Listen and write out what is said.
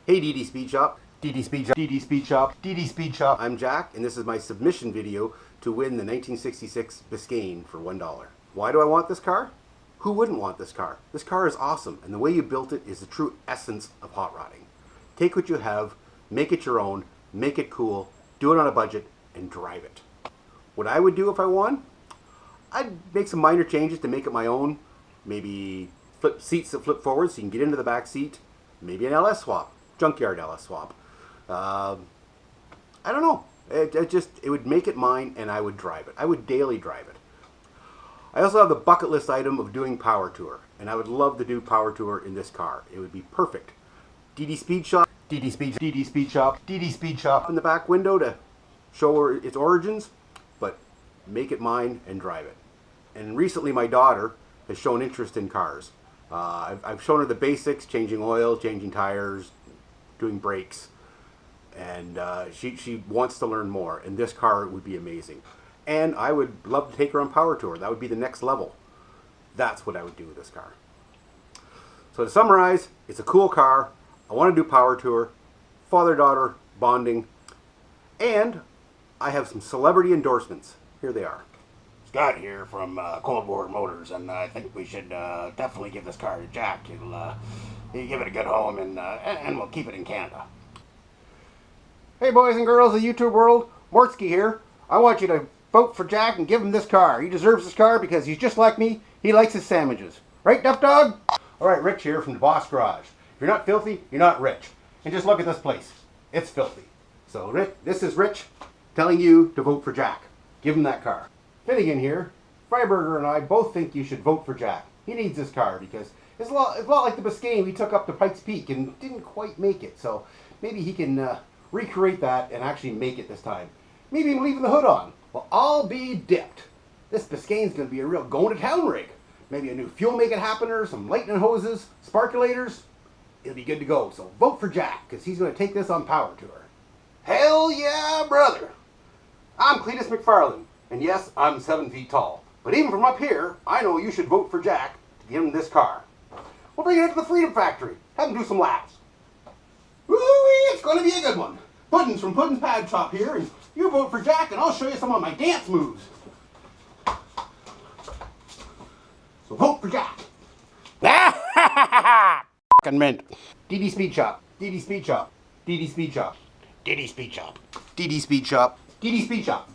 Hey DD Speed Shop, DD Speed Shop, DD Speed Shop, DD Speed Shop. I'm Jack, and this is my submission video to win the 1966 Biscayne for $1. Why do I want this car? Who wouldn't want this car? This car is awesome, and the way you built it is the true essence of hot rodding. Take what you have, make it your own, make it cool, do it on a budget, and drive it. What I would do if I won? I'd make some minor changes to make it my own. Maybe flip seats that flip forward so you can get into the back seat. Maybe an LS swap. Junkyard LS swap. I don't know. It would make it mine, and I would drive it. I would daily drive it. I also have the bucket list item of doing power tour, and I would love to do power tour in this car. It would be perfect. DD Speed Shop, DD Speed Shop, DD Speed Shop in the back window to show its origins, but make it mine and drive it. And recently my daughter has shown interest in cars. I've shown her the basics, changing oil, changing tires, doing brakes, and she wants to learn more, and this car would be amazing. And I would love to take her on power tour. That would be the next level. That's what I would do with this car. So to summarize, it's a cool car. I want to do power tour, father-daughter bonding, and I have some celebrity endorsements. Here they are. Scott here from Cold War Motors, and I think we should definitely give this car to Jack. He'll give it a good home, and we'll keep it in Canada. Hey boys and girls of the YouTube world, Mortske here. I want you to vote for Jack and give him this car. He deserves this car because he's just like me. He likes his sandwiches. Right, Duff Dog? Alright, Rich here from Deboss Garage. If you're not filthy, you're not rich. And just look at this place. It's filthy. So Rich, this is Rich telling you to vote for Jack. Give him that car. Finnegan here. Freiberger and I both think you should vote for Jack. He needs this car because it's a lot like the Biscayne we took up to Pikes Peak and didn't quite make it. So maybe he can recreate that and actually make it this time. Maybe even leaving the hood on. Well, I'll be dipped. This Biscayne's going to be a real going-to-town rig. Maybe a new fuel-making happener, some lightning hoses, sparkulators. It'll be good to go. So vote for Jack because he's going to take this on power tour. Hell yeah, brother! I'm Cleetus McFarland. And yes, I'm 7 feet tall. But even from up here, I know you should vote for Jack to give him this car. We'll bring it into the Freedom Factory. Have him do some laps. Woo-wee, it's going to be a good one. Puddin's from Puddin's Pad Shop here, and you vote for Jack, and I'll show you some of my dance moves. So vote for Jack. Fucking mint. DD Speed Shop. DD Speed Shop. DD Speed Shop. DD Speed Shop. DD Speed Shop. DD Speed Shop.